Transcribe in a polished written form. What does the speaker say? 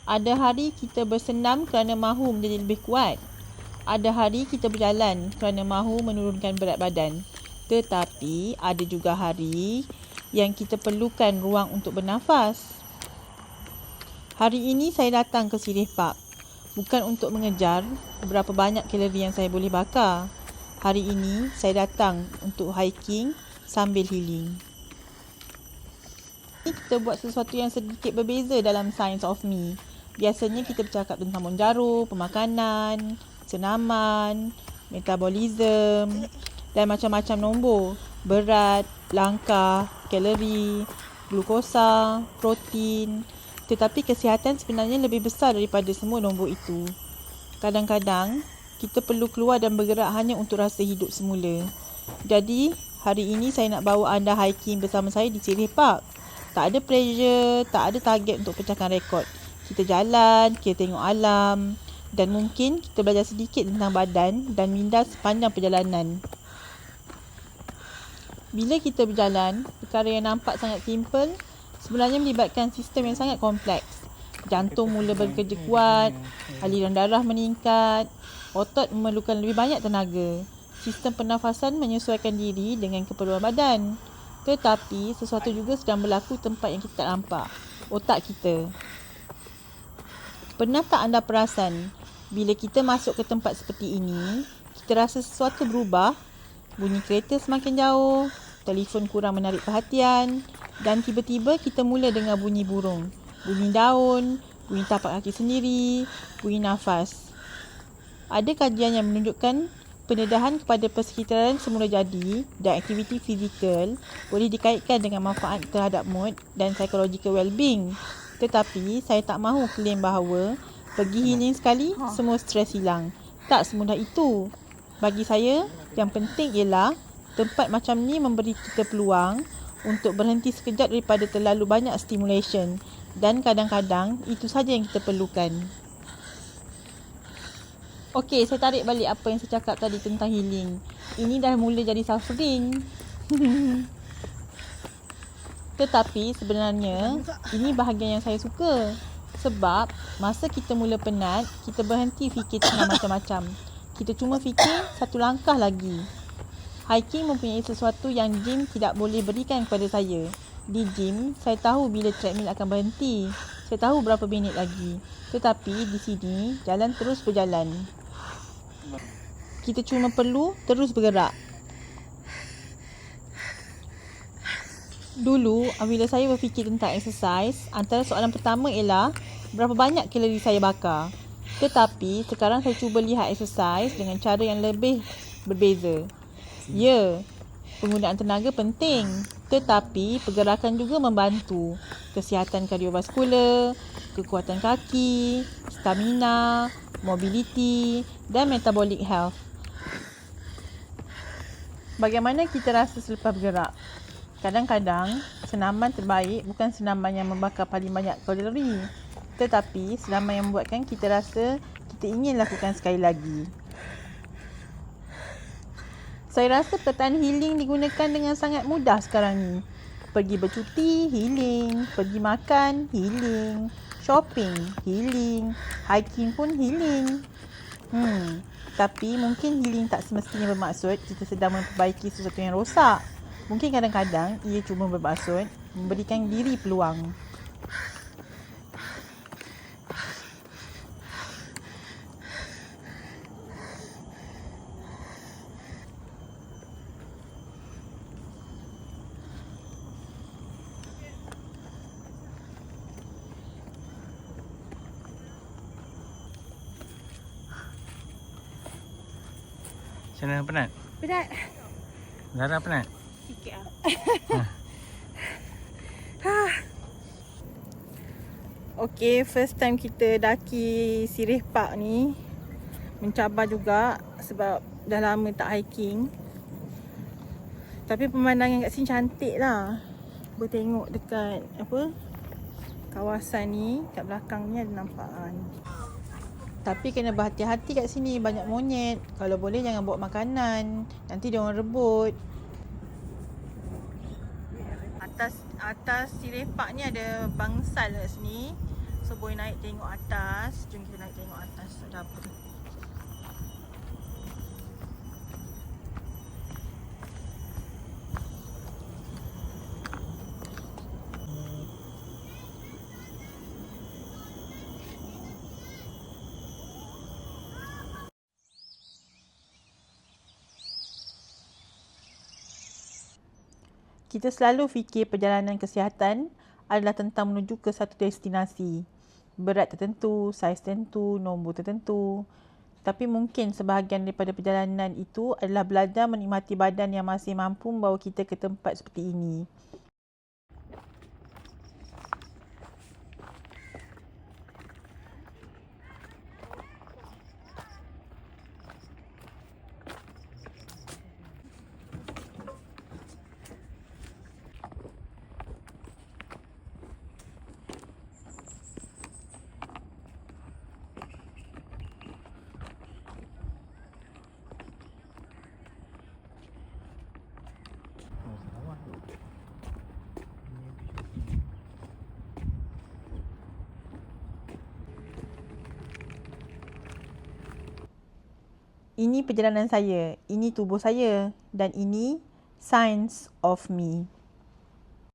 Ada hari kita bersenam kerana mahu menjadi lebih kuat. Ada hari kita berjalan kerana mahu menurunkan berat badan. Tetapi ada juga hari yang kita perlukan ruang untuk bernafas. Hari ini saya datang ke Sirih Park bukan untuk mengejar berapa banyak kalori yang saya boleh bakar. Hari ini saya datang untuk hiking sambil healing. Kita buat sesuatu yang sedikit berbeza dalam Science of Me. Biasanya kita bercakap tentang monjaro, pemakanan, senaman, metabolism dan macam-macam nombor. Berat, langkah, kalori, glukosa, protein. Tetapi kesihatan sebenarnya lebih besar daripada semua nombor itu. Kadang-kadang, kita perlu keluar dan bergerak hanya untuk rasa hidup semula. Jadi, hari ini saya nak bawa anda hiking bersama saya di Sirih Park. Tak ada pressure, tak ada target untuk pecahkan rekod. Kita jalan, kita tengok alam dan mungkin kita belajar sedikit tentang badan dan minda sepanjang perjalanan. Bila kita berjalan, perkara yang nampak sangat simple sebenarnya melibatkan sistem yang sangat kompleks. Jantung mula bekerja kuat, aliran darah meningkat, otot memerlukan lebih banyak tenaga. Sistem pernafasan menyesuaikan diri dengan keperluan badan. Tetapi sesuatu juga sedang berlaku tempat yang kita tak nampak, otak kita. Pernah tak anda perasan, bila kita masuk ke tempat seperti ini, kita rasa sesuatu berubah? Bunyi kereta semakin jauh, telefon kurang menarik perhatian dan tiba-tiba kita mula dengar bunyi burung, bunyi daun, bunyi tapak kaki sendiri, bunyi nafas. Ada kajian yang menunjukkan pendedahan kepada persekitaran semula jadi dan aktiviti fizikal boleh dikaitkan dengan manfaat terhadap mood dan psychological well-being. Tetapi saya tak mahu claim bahawa pergi healing sekali semua stres hilang. Tak semudah itu. Bagi saya, yang penting ialah tempat macam ni memberi kita peluang untuk berhenti sekejap daripada terlalu banyak stimulation dan kadang-kadang itu saja yang kita perlukan. Okey, saya tarik balik apa yang saya cakap tadi tentang healing. Ini dah mula jadi suffering. Tetapi sebenarnya ini bahagian yang saya suka. Sebab masa kita mula penat, kita berhenti fikir tentang macam-macam. Kita cuma fikir satu langkah lagi. Hiking mempunyai sesuatu yang gym tidak boleh berikan kepada saya. Di gym, saya tahu bila treadmill akan berhenti. Saya tahu berapa minit lagi. Tetapi di sini, jalan terus berjalan. Kita cuma perlu terus bergerak. Dulu, bila saya berfikir tentang exercise, antara soalan pertama ialah berapa banyak kalori saya bakar. Tetapi, sekarang saya cuba lihat exercise dengan cara yang lebih berbeza. Ya, penggunaan tenaga penting. Tetapi, pergerakan juga membantu. Kesihatan kardiovaskular, kekuatan kaki, stamina, mobility dan metabolic health. Bagaimana kita rasa selepas bergerak? Kadang-kadang, senaman terbaik bukan senaman yang membakar paling banyak kalori, tetapi senaman yang membuatkan kita rasa kita ingin lakukan sekali lagi. Saya rasa perkataan healing digunakan dengan sangat mudah sekarang ni. Pergi bercuti, healing. Pergi makan, healing. Shopping, healing. Hiking pun healing. Tapi mungkin healing tak semestinya bermaksud kita sedang memperbaiki sesuatu yang rosak. Mungkin kadang-kadang ia cuma bermaksud memberikan diri peluang. Macam mana, penat? Penat. Zara penat? Sikit lah. Okay, first time kita daki Sirih Park ni. Mencabar juga sebab dah lama tak hiking. Tapi pemandangan kat sini cantik lah. Cuba tengok dekat kawasan ni, kat belakang ni ada nampak ni. Tapi kena berhati-hati kat sini, banyak monyet. Kalau boleh jangan bawa makanan, nanti dia orang rebut. Atas Sirih Park ni ada bangsal kat sini. So boleh naik tengok atas. Jom kita naik tengok atas. Ada apa? Kita selalu fikir perjalanan kesihatan adalah tentang menuju ke satu destinasi. Berat tertentu, saiz tertentu, nombor tertentu. Tapi mungkin sebahagian daripada perjalanan itu adalah belajar menikmati badan yang masih mampu membawa kita ke tempat seperti ini. Ini perjalanan saya, ini tubuh saya dan ini Science of Me.